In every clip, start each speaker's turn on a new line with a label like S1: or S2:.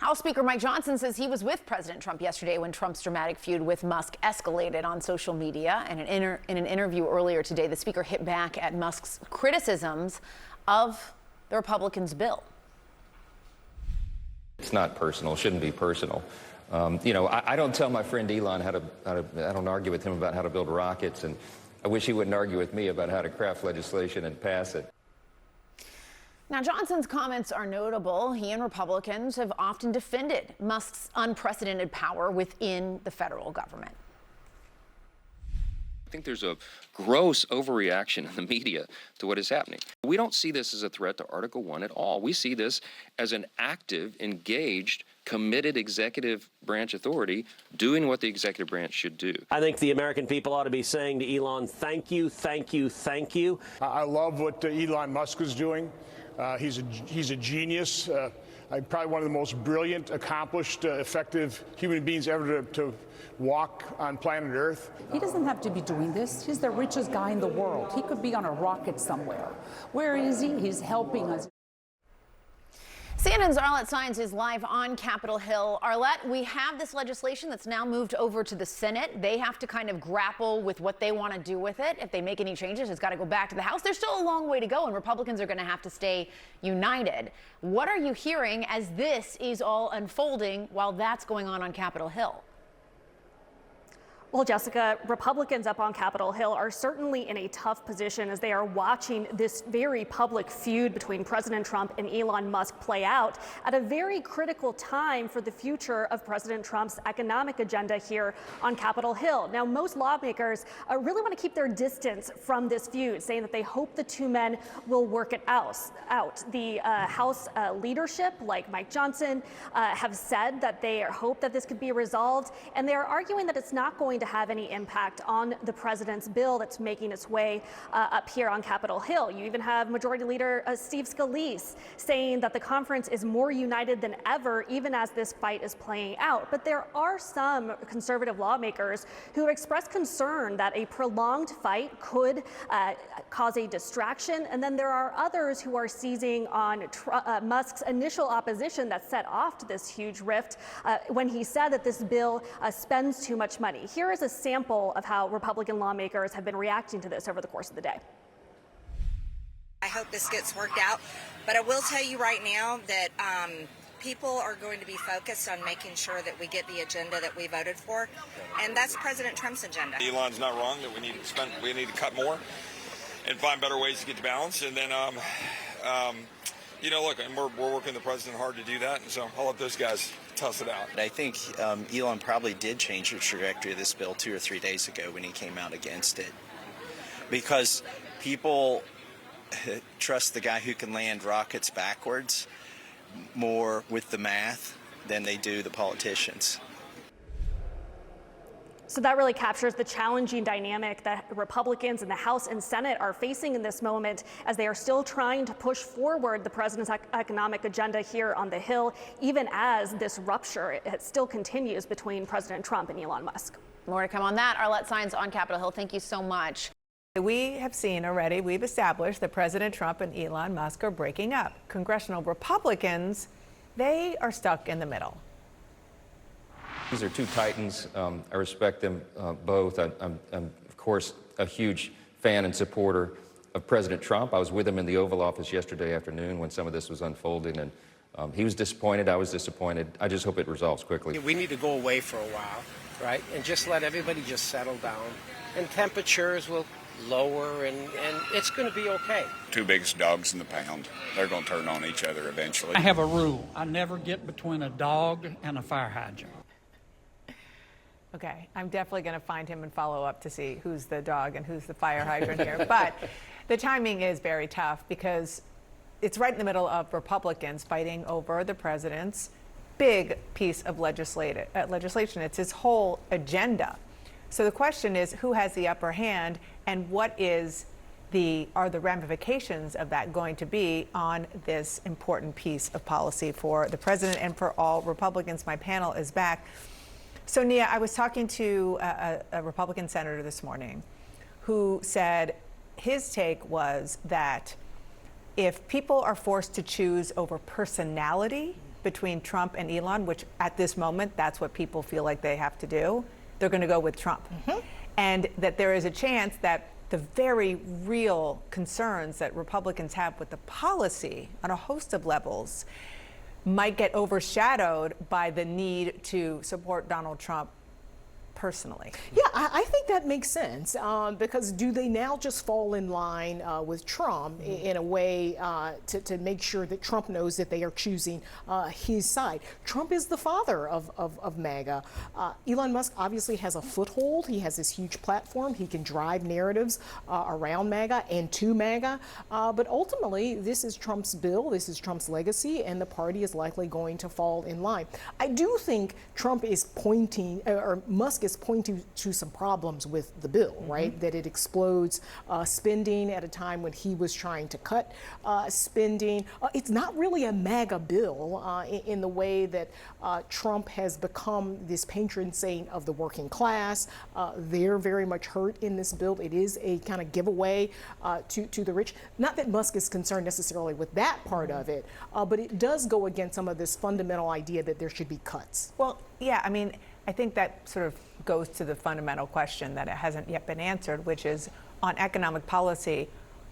S1: House Speaker Mike Johnson says he was with President Trump yesterday when Trump's dramatic feud with Musk escalated on social media. And in an interview earlier today, the speaker hit back at Musk's criticisms of the Republicans' bill.
S2: It's not personal. It shouldn't be personal. I don't tell my friend Elon I don't argue with him about how to build rockets, and I wish he wouldn't argue with me about how to craft legislation and pass it.
S1: Now, Johnson's comments are notable. He and Republicans have often defended Musk's unprecedented power within the federal government.
S3: I think there's a gross overreaction in the media to what is happening. We don't see this as a threat to Article 1 at all. We see this as an active, engaged, committed executive branch authority doing what the executive branch should do.
S4: I think the American people ought to be saying to Elon, thank you, thank you, thank you.
S5: I love what Elon Musk is doing. He's a genius. Probably one of the most brilliant, accomplished, effective human beings ever to walk on planet Earth.
S6: He doesn't have to be doing this. He's the richest guy in the world. He could be on a rocket somewhere. Where is he? He's helping us.
S1: CNN's Arlette Saenz is live on Capitol Hill. Arlette, we have this legislation that's now moved over to the Senate. They have to kind of grapple with what they want to do with it. If they make any changes, it's got to go back to the House. There's still a long way to go, and Republicans are going to have to stay united. What are you hearing as this is all unfolding while that's going on Capitol Hill?
S7: Well, Jessica, Republicans up on Capitol Hill are certainly in a tough position as they are watching this very public feud between President Trump and Elon Musk play out at a very critical time for the future of President Trump's economic agenda here on Capitol Hill. Now, most lawmakers really want to keep their distance from this feud, saying that they hope the two men will work it out. The House leadership, like Mike Johnson, have said that they hope that this could be resolved, and they are arguing that it's not going to have any impact on the president's bill that's making its way up here on Capitol Hill. You even have Majority Leader Steve Scalise saying that the conference is more united than ever, even as this fight is playing out. But there are some conservative lawmakers who have expressed concern that a prolonged fight could cause a distraction. And then there are others who are seizing on Musk's initial opposition that set off to this huge rift when he said that this bill spends too much money. Here is a sample of how Republican lawmakers have been reacting to this over the course of the day.
S8: I hope this gets worked out, but I will tell you right now that people are going to be focused on making sure that we get the agenda that we voted for, and that's President Trump's agenda.
S9: Elon's not wrong that we need to cut more and find better ways to get the balance, and then look, and we're working the president hard to do that, and so I'll let those guys toss it out.
S10: I think Elon probably did change the trajectory of this bill 2 or 3 days ago when he came out against it, because people trust the guy who can land rockets backwards more with the math than they do the politicians.
S7: So that really captures the challenging dynamic that Republicans in the House and Senate are facing in this moment as they are still trying to push forward the president's economic agenda here on the Hill, even as this rupture it still continues between President Trump and Elon Musk.
S1: More to come on that. Arlette Saenz on Capitol Hill. Thank you so much.
S11: We have seen already, we've established that President Trump and Elon Musk are breaking up. Congressional Republicans, they are stuck in the middle.
S2: These are two titans. I respect them both. I'm, of course, a huge fan and supporter of President Trump. I was with him in the Oval Office yesterday afternoon when some of this was unfolding, and he was disappointed. I was disappointed. I just hope it resolves quickly.
S12: We need to go away for a while, right, and just let everybody just settle down, and temperatures will lower, and it's going to be okay.
S13: Two biggest dogs in the pound. They're going to turn on each other eventually.
S14: I have a rule. I never get between a dog and a fire hydrant.
S11: Okay, I'm definitely going to find him and follow up to see who's the dog and who's the fire hydrant here. But the timing is very tough because it's right in the middle of Republicans fighting over the president's big piece of legislation. It's his whole agenda. So the question is, who has the upper hand, and what are the ramifications of that going to be on this important piece of policy for the president and for all Republicans? My panel is back. So, Nia, I was talking to a Republican senator this morning who said his take was that if people are forced to choose over personality between Trump and Elon, which at this moment, that's what people feel like they have to do, they're going to go with Trump. And that there is a chance that the very real concerns that Republicans have with the policy on a host of levels might get overshadowed by the need to support Donald Trump personally.
S15: Yeah, I think that makes sense because do they now just fall in line with Trump in a way to make sure that Trump knows that they are choosing his side? Trump is the father of MAGA. Elon Musk obviously has a foothold. He has this huge platform. He can drive narratives around MAGA and to MAGA. But ultimately, this is Trump's bill. This is Trump's legacy, and the party is likely going to fall in line. I do think Trump is pointing, or Musk is pointing to some problems with the bill, right? That it explodes spending at a time when he was trying to cut spending. It's not really a MAGA bill in the way that Trump has become this patron saint of the working class. They're very much hurt in this bill. It is a kind of giveaway to the rich. Not that Musk is concerned necessarily with that part of it, but it does go against some of this fundamental idea that there should be cuts.
S11: Well, yeah, I mean, I think that sort of goes to the fundamental question that it hasn't yet been answered, which is on economic policy,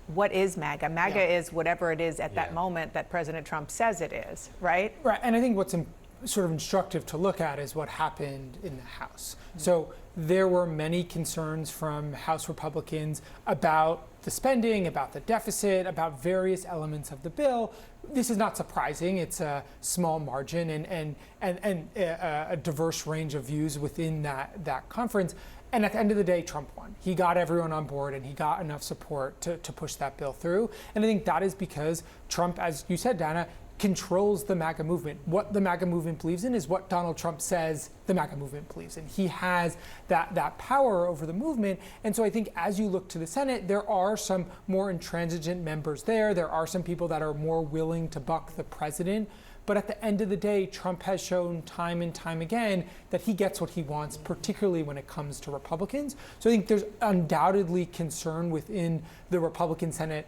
S11: what is MAGA? MAGA is whatever it is at that moment that President Trump says it is, right?
S16: Right, and I think what's sort of instructive to look at is what happened in the House. So there were many concerns from House Republicans about the spending, about the deficit, about various elements of the bill. This is not surprising. It's a small margin and a diverse range of views within that conference. And at the end of the day, Trump won. He got everyone on board and he got enough support to push that bill through. And I think that is because Trump, as you said, Dana, controls the MAGA movement. What the MAGA movement believes in is what Donald Trump says the MAGA movement believes in. He has that power over the movement. And so I think as you look to the Senate, there are some more intransigent members there. There are some people that are more willing to buck the president. But at the end of the day, Trump has shown time and time again that he gets what he wants, particularly when it comes to Republicans. So I think there's undoubtedly concern within the Republican Senate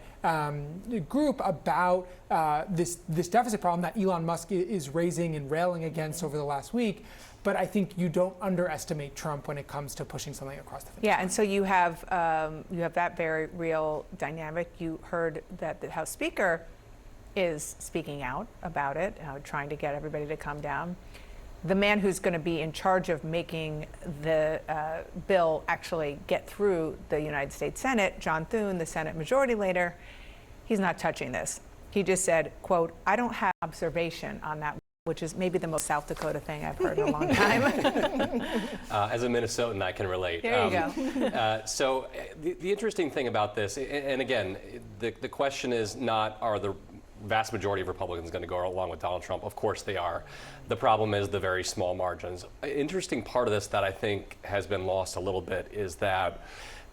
S16: group about this deficit problem that Elon Musk is raising and railing against over the last week. But I think you don't underestimate Trump when it comes to pushing something across the finish line.
S11: Yeah, and so you have that very real dynamic. You heard that the House Speaker is speaking out about it, trying to get everybody to come down. The man who's going to be in charge of making the bill actually get through the United States Senate, John Thune, the Senate Majority Leader, he's not touching this. He just said, quote, "I don't have observation on that," which is maybe the most South Dakota thing I've heard in a long time.
S17: As a Minnesotan, I can relate.
S11: There you go.
S17: So the interesting thing about this, and again, the question is not are the vast majority of Republicans going to go along with Donald Trump? Of course they are. The problem is the very small margins. An interesting part of this that I think has been lost a little bit is that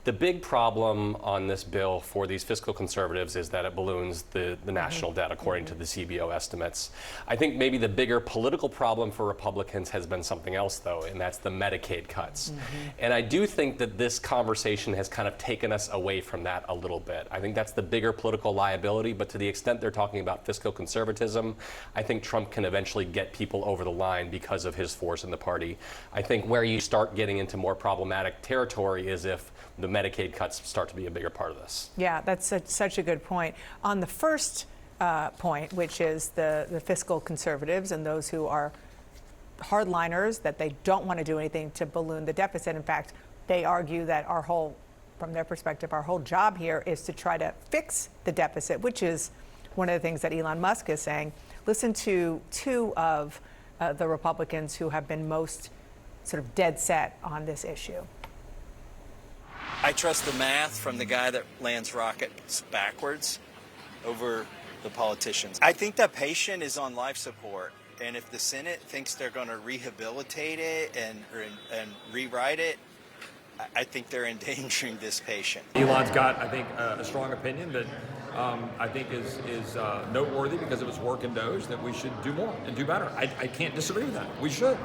S17: the big problem on this bill for these fiscal conservatives is that it balloons the national debt, according to the CBO estimates. I think maybe the bigger political problem for Republicans has been something else, though, and that's the Medicaid cuts. And I do think that this conversation has kind of taken us away from that a little bit. I think that's the bigger political liability, but to the extent they're talking about fiscal conservatism, I think Trump can eventually get people over the line because of his force in the party. I think where you start getting into more problematic territory is if the Medicaid cuts start to be a bigger part of this.
S11: Yeah, that's such a good point. On the first point, which is the fiscal conservatives and those who are hardliners, that they don't want to do anything to balloon the deficit. In fact, they argue that from their perspective, our whole job here is to try to fix the deficit, which is one of the things that Elon Musk is saying. Listen to two of the Republicans who have been most sort of dead set on this issue.
S10: I trust the math from the guy that lands rockets backwards over the politicians. I think the patient is on life support, and if the Senate thinks they're going to rehabilitate it and rewrite it, I think they're endangering this patient.
S18: Elon's got, I think, a strong opinion that I think is noteworthy because of its work in DOGE, that we should do more and do better. I can't disagree with that. We should.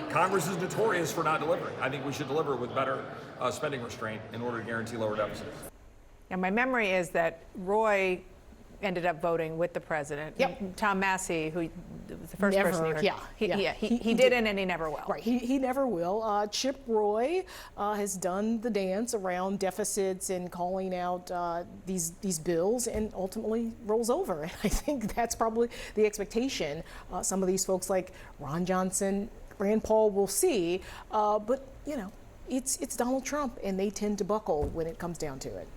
S18: Congress is notorious for not delivering. I think we should deliver with better spending restraint in order to guarantee lower deficits.
S11: And my memory is that Roy ended up voting with the president.
S15: Yep.
S11: Tom Massey, who was the first
S15: Never,
S11: person you heard.
S15: yeah.
S11: He didn't, and he never will.
S15: Right, he never will. Chip Roy has done the dance around deficits and calling out these bills, and ultimately rolls over. And I think that's probably the expectation. Some of these folks like Ron Johnson, Rand Paul, will see, but you know, it's Donald Trump, and they tend to buckle when it comes down to it.